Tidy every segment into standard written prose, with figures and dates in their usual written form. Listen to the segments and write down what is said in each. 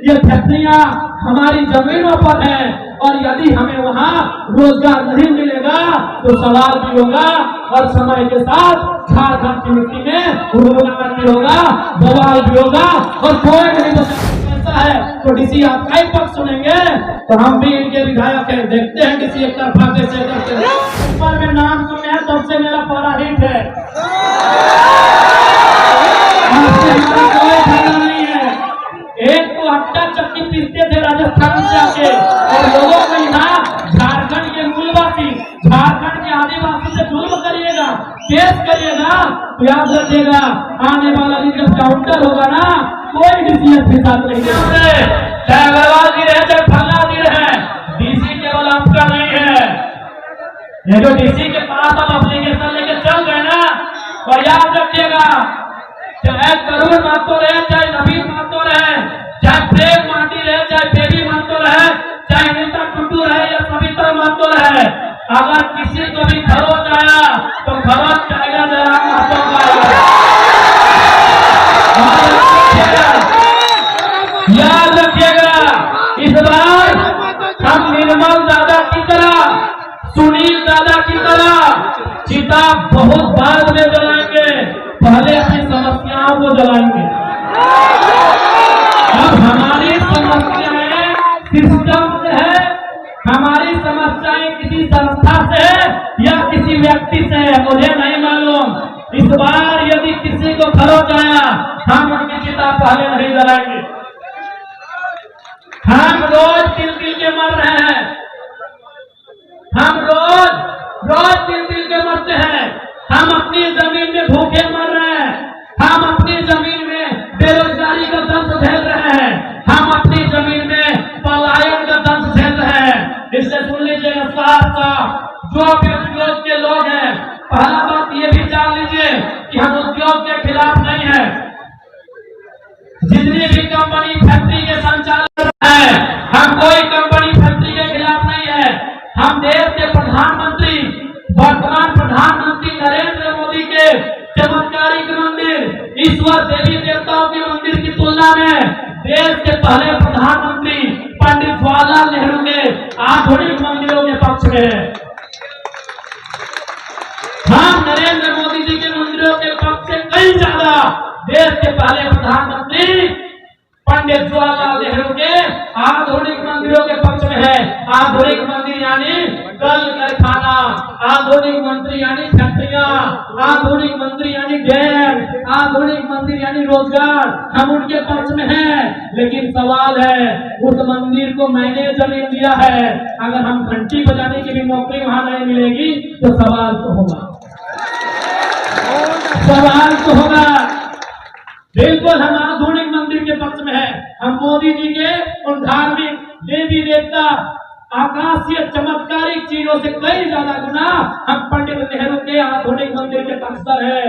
ये फैक्ट्रियां हमारी जमीनों पर है और यदि हमें वहाँ रोजगार नहीं मिलेगा तो सवाल भी होगा और समय के साथ झारखंड की मिट्टी में उन्मूलन भी होगा, बवाल भी होगा और कोई नहीं बचा है। तो डीसी आपका ही पक्ष सुनेंगे तो हम भी इनके विधायक हैं, देखते हैं डीसी एक तरफा कैसे करते हैं। ऊपर में नाम सुने हैं तब से मेरा पहला हिट है, आपसे हमारा कोई फायदा नहीं है। एक तो अट्टा चक्की पीसते थे राजस्थान से आके और लोगों को यहाँ झारखंड के मूलवासी, झारखंड के आदिवासी से जुल्म करिएगा, केस करिएगा तो याद रखिएगा आने वाला दिन जब काउंटर होगा ना कोई डीसी के साथ नहीं देंगे, चाहे अग्रवाल जी रहे चाहे फल्ला जी रहे, डीसी केवल आपका नहीं है। ये जो डीसी के पास हम एप्लीकेशन लेके चल गए ना और याद रखिएगा चाहे करूर मातो रहे, चाहे नवीन मातो रहे, चाहे प्रेम माटी रहे, चाहे बेबी मातो रहे, चाहे नीता टुटू रहे या सविता मातो रहे, अगर किसी को भी खरोच आया तो खरोच जाएगा जयराम मातो का। याद रखिएगा इस बार हम निर्मल दादा की तरह, सुनील दादा की तरह चिता बहुत बाद में जलाएंगे, पहले अपनी समस्याओं को जलाएंगे। अब हमारी समस्याएं सिस्टम से है, हमारी समस्याएं किसी संस्था से है या किसी व्यक्ति से है मुझे नहीं मालूम। इस बार यदि किसी को खरोच आया हम उनकी चिता पहले नहीं जलाएंगे। हम रोज तिल तिल के मर रहे हैं, हम रोज तिल तिल के मरते हैं, हम अपनी जमीन में भूखे मर रहे हैं, हम अपनी जमीन में बेरोजगारी का दंश झेल रहे हैं, हम अपनी जमीन में पलायन का दंश झेल रहे हैं। इससे सुन लीजिएगा साफ जो भी उद्योग के लोग हैं, पहला बात ये भी जान लीजिए कि हम उद्योग के खिलाफ नहीं है। जितनी भी कंपनी फैक्ट्री के संचालक है, हम कोई कंपनी फैक्ट्री के खिलाफ नहीं है। हम देश के प्रधानमंत्री, वर्तमान प्रधानमंत्री नरेंद्र मोदी के चमत्कारिक मंदिर, ईश्वर देवी देवताओं के मंदिर की तुलना में देश के पहले प्रधानमंत्री पंडित जवाहरलाल नेहरू के आधुनिक मंदिरों के पक्ष में है। हम नरेंद्र मोदी जी के मंदिरों के पक्ष से कई ज्यादा देश के पहले प्रधानमंत्री पंडित जवाहरलाल नेहरू के आधुनिक मंदिरों के पक्ष में है। आधुनिक मंदिर यानी कल कारखाना, आधुनिक मंदिर यानी फैक्ट्रियां, आधुनिक मंदिर यानी डैम, आधुनिक मंदिर यानी रोजगार, हम उनके पक्ष में हैं। लेकिन सवाल है उस मंदिर को मैंने जमीन दिया है, अगर हम घंटी बजाने की भी नौकरी वहां नहीं मिलेगी तो सवाल तो होगा, सवाल तो होगा। बिल्कुल हम आधुनिक मंदिर के पक्ष में है। हम मोदी जी के उन धार्मिक देवी देवता आकाशीय चमत्कारिक चीजों से कई ज्यादा गुना हम पंडित नेहरू के आधुनिक मंदिर के पक्षधर है।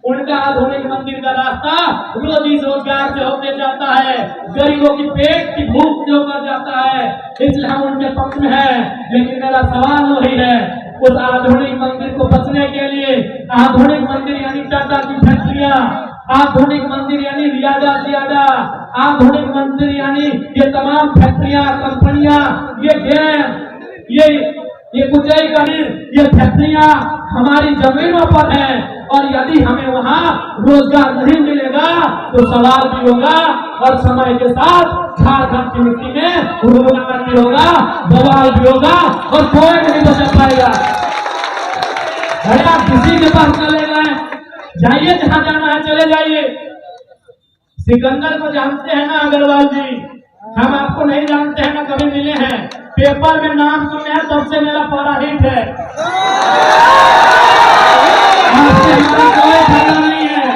उनका आधुनिक मंदिर का रास्ता रोजी रोजगार से होकर जाता है, गरीबों की पेट की भूख से होकर जाता है, इसलिए हम उनके पक्ष में है। लेकिन मेरा सवाल वही है, उस आधुनिक मंदिर को बचने के लिए आधुनिक मंदिर यानी टाटा की फैक्ट्रियां, आधुनिक मंदिर यानी रियादा जियादा, आधुनिक मंदिर यानी ये तमाम फैक्ट्रियां, कंपनियां, ये डैम, ये कुचाई का ये फैक्ट्रियां हमारी जमीनों पर है और यदि हमें वहाँ रोजगार नहीं मिलेगा तो सवाल भी होगा और समय के साथ झारखंड की मिट्टी में उन्मूलन भी होगा, बवाल भी होगा और कोई नहीं बचा पाएगा। आप किसी के पास चले गए, जाइए जहां जाना है चले जाइए। सिकंदर को जानते हैं ना अग्रवाल जी, हम आपको नहीं जानते हैं ना कभी मिले हैं, पेपर में नाम सुने हैं तब से मेरा पहला हिट है, आपसे हमारा कोई फायदा नहीं है।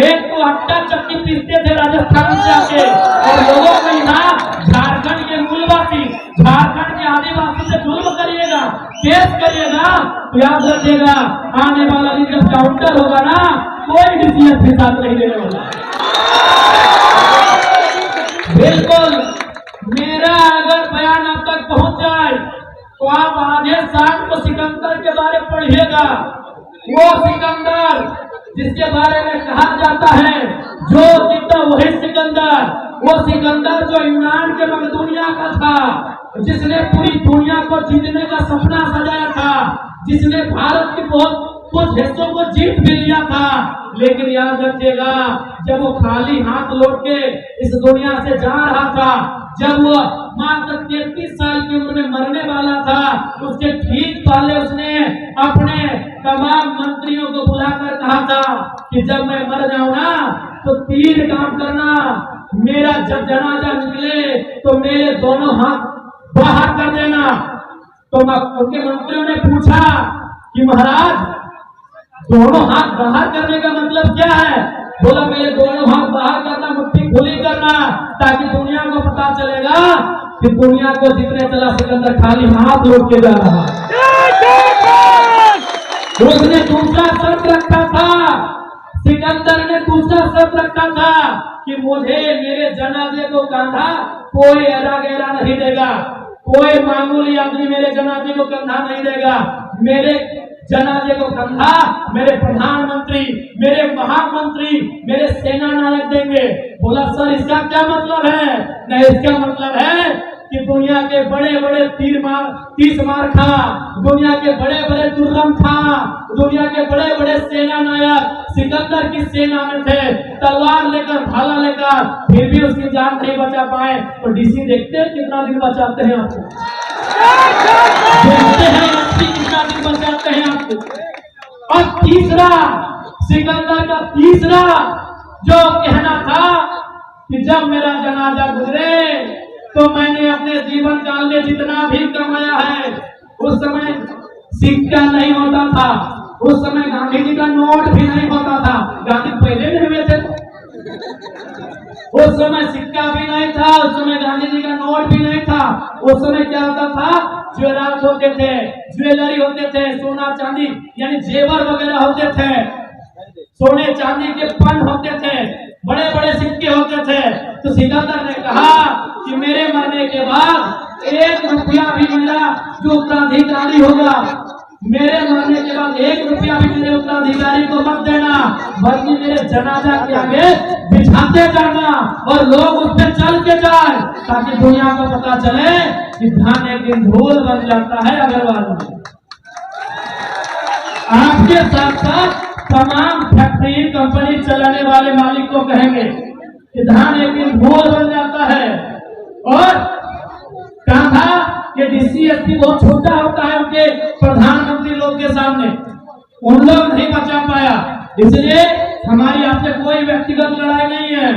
एक तो अट्टा चक्की पीसते थे राजस्थान से आके और लोगों को यहाँ झारखंड के मूलवासी, झारखंड के आदिवासी से जुल्म करिएगा, केस करिएगा तो याद रखिएगा आने वाला दिन जब काउंटर होगा ना कोई डीसी के साथ नहीं देने वाला। बिल्कुल मेरा अगर बयान आप तक पहुंच जाए तो आप आज शाम को सिकंदर के बारे में पढ़िएगा। वो सिकंदर जिसके बारे में कहा जाता है जो जीता वही सिकंदर, वो सिकंदर जो यूनान के मकदूनिया का था, जिसने पूरी दुनिया को जीतने का सपना सजाया था, जिसने भारत के बहुत कुछ हिस्सों को जीत भी लिया था, लेकिन याद रखिएगा जब वो खाली हाथ लौट के इस दुनिया से जा रहा था, जब वो मात्र 33 साल की उम्र में मरने वाला था, उसके ठीक पहले उसने अपने तमाम मंत्रियों को बुलाकर कहा था कि जब मैं मर जाऊं ना तो 3 काम करना। मेरा जब जनाजा निकले तो मेरे दोनों हाथ बाहर कर देना। तो उनके मंत्रियों ने पूछा कि महाराज दोनों हाथ बाहर करने का मतलब क्या है? बोला मेरे दोनों हाथ बाहर करना, मुट्ठी खुली करना, ताकि दुनिया को पता चलेगा कि दुनिया को जितने चला सिकंदर खाली हाथ लौट के जा रहा। उसने दूसरा शर्त रखा था, सिकंदर ने दूसरा शर्त रखा था कि मुझे मेरे जनाजे को कंधा कोई एरा गैरा नहीं देगा, कोई मामूली आदमी मेरे जनाजे को कंधा नहीं देगा। मेरे जनाजे को कंधा मेरे प्रधानमंत्री, मेरे महामंत्री, मेरे सेना नायक देंगे। बोला सर इसका क्या मतलब है? नहीं, इसका मतलब है कि दुनिया के बड़े बड़े तीस मार खा, दुनिया के बड़े बड़े दुर्रम खा, दुनिया के बड़े बड़े सेना नायक सिकंदर की सेना में थे, तलवार लेकर भाला लेकर, फिर भी उसकी जान नहीं बचा पाए। तो डीसी देखते हैं कितना दिन बचाते हैं आपको, देखते हैं कितना दिन बचाते हैं आपको। और तीसरा, सिकंदर का तीसरा जो कहना था कि जब मेरा जनाजा गुजरे तो मैंने अपने जीवन काल में जितना भी कमाया है, उस समय सिक्का नहीं होता था, उस समय गांधी जी का नोट भी नहीं होता था, गांधी पहले नहीं हुए थे, उस समय सिक्का भी नहीं था, उस समय गांधी जी का नोट भी नहीं था। उस समय क्या होता था? ज्वेलर्स होते थे, ज्वेलरी होते थे, सोना चांदी यानी जेवर वगैरह होते थे, सोने चांदी के पन होते थे, बड़े बड़े सिक्के होते थे। तो सिकंदर ने कहा कि मेरे मरने के बाद 1 रुपया भी मेरा जो उत्तराधिकारी होगा, मेरे मरने के बाद 1 रुपया भी मेरे उत्तराधिकारी को मत देना, बल्कि मेरे जनाजा के आगे बिछाते जाना और लोग उस पर चल के जाए, ताकि दुनिया को पता चले कि धान एक दिन धूल बन जाता है अग्रवाल में। आपके साथ साथ तमाम फैक्ट्री कंपनी चलाने वाले मालिक को कहेंगे कि धान एक दिन धूल बन जाता है। और कहा था कि डीसी एसपी बहुत छोटा होता है उनके प्रधानमंत्री लोग के सामने, उन लोग नहीं बचा पाया, इसलिए हमारी आपसे कोई व्यक्तिगत लड़ाई नहीं है।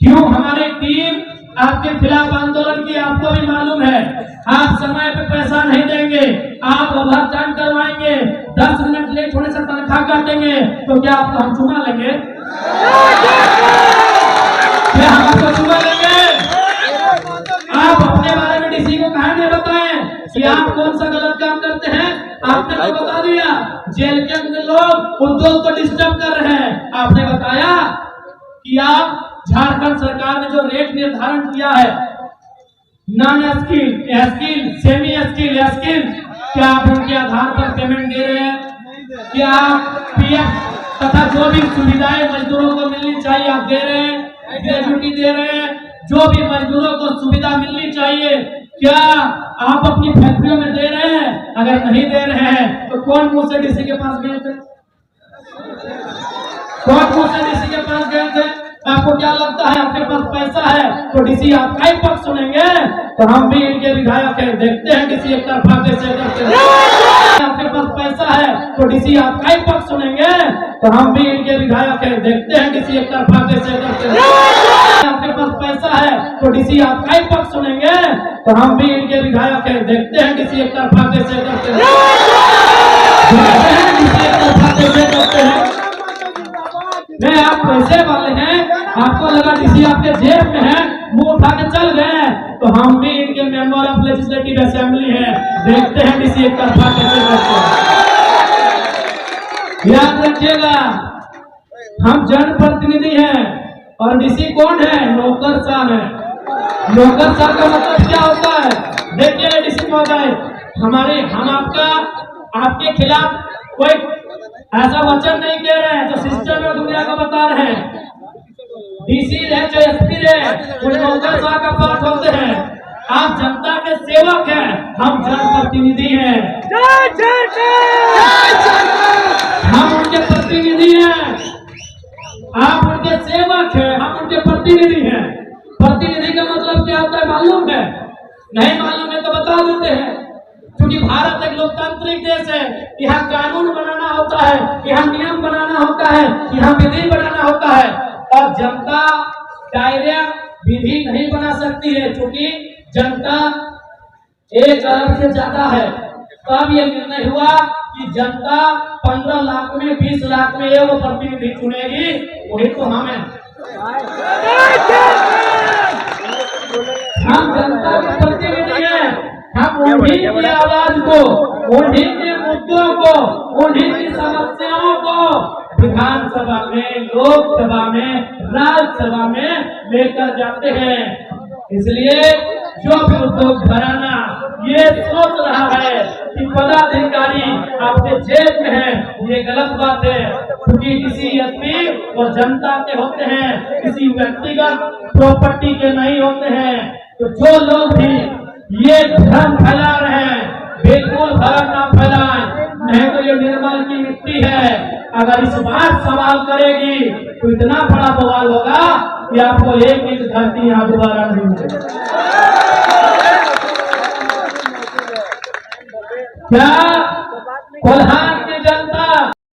क्यों हमारी टीम आपके खिलाफ आंदोलन की, आपको भी मालूम है। आप समय पे पैसा नहीं देंगे, आप ओवरटाइम करवाएंगे, 10 मिनट लेट होने से तनख्वाह काटेंगे, तो क्या आपको हम चुमा लेंगे? क्या हम आपको चुमा लेंगे? आप अपने बारे में डीसी को कहा नहीं बताएं कि आप कौन सा गलत काम करते हैं? आपने तो बता दिया जेल के अंदर लोग उद्योग को डिस्टर्ब कर रहे हैं। आपने बताया कि आप झारखंड सरकार ने जो रेट निर्धारण किया है, non skill, skill, semi skill, skill, क्या आप उनके आधार पर पेमेंट दे रहे हैं? क्या आप पीएफ तथा जो भी सुविधाएं मजदूरों को मिलनी चाहिए आप दे रहे हैं? ग्रेजुटी दे रहे हैं? जो भी मजदूरों को सुविधा मिलनी चाहिए क्या आप अपनी फैक्ट्रियों में दे रहे हैं? अगर नहीं दे रहे हैं तो कौन मुंह से डीसी के पास गए थे? कौन मुंह से डीसी के पास गए थे? आपको क्या लगता है आपके पास पैसा है तो डीसी आपका ही पक्ष सुनेंगे? तो हम भी इनके विधायक हैं, देखते हैं डीसी एक तरफा कैसे करते हैं। आपके पास पैसा है तो डीसी आपका ही पक्ष सुनेंगे? तो हम भी इनके विधायक हैं, देखते हैं डीसी एक तरफा कैसे करते हैं। आपके पास पैसा है तो डीसी आपका ही पक्ष सुनेंगे? तो हम भी इनके विधायक हैं, देखते हैं डीसी एक तरफा कैसे करते हैं। डीसी एक तरफा कैसे करते हैं? नहीं, आप पैसे वाले हैं, आपको लगा डीसी आपके जेब में है, मुंह उठा के चल गए, तो हम भी इनके मेंबर ऑफ लेजिस्लेटिव असेंबली हैं, देखते हैं डीसी एक तरफा कैसे करते हैं। याद रखिएगा हम जनप्रतिनिधि हैं और डीसी कौन है? नौकरशाह है। नौकरशाह का मतलब क्या होता है? देखिए डीसी महोदय, हम आपके खिलाफ कोई ऐसा वचन नहीं कह रहे हैं जो सिस्टम में दुनिया को बता रहे हैं। डीसी रहे चाहे एसपी रहे, कोई नौकरशाह का पाठ होते हैं। आप जनता के सेवक हैं, हम जनप्रतिनिधि हैं। हम उनके प्रतिनिधि हैं, आप उनके सेवक हैं, हम उनके प्रतिनिधि हैं। प्रतिनिधि का मतलब क्या होता है मालूम है? नहीं मालूम है तो बता देते हैं। क्योंकि भारत एक लोकतांत्रिक देश है, यहाँ कानून बनाना होता है, यहाँ नियम बनाना होता है, यहाँ विधि बनाना होता है, और जनता डायरेक्ट विधि नहीं बना सकती है, क्योंकि जनता 1 अरब से ज्यादा है। तब ये निर्णय हुआ कि जनता 15 लाख में 20 लाख में एक प्रतिनिधि चुनेगी, वही तो हम हैं। हम जनता के प्रतिनिधि हैं, हम उन्हीं की आवाज को, उन्हीं के मुद्दों को, उन्हीं की समस्याओं को विधानसभा में, लोकसभा में, राज्यसभा में लेकर जाते हैं। इसलिए जो भी उद्योग घराना ये सोच रहा है कि पदाधिकारी आपके जेब में है, ये गलत बात है। क्योंकि किसी एसपी और जनता के होते हैं, किसी व्यक्तिगत प्रॉपर्टी के नहीं होते हैं। तो जो लोग भी ये भ्रम फैला रहे हैं, बिल्कुल भ्रम ना फैलाएं, नहीं तो ये निर्मल की मिट्टी है। अगर इस बार सवाल करेगी तो इतना बड़ा बवाल होगा कि आपको एक इंच धरती यहाँ दोबारा नहीं मिलेगी। क्या कोल्हान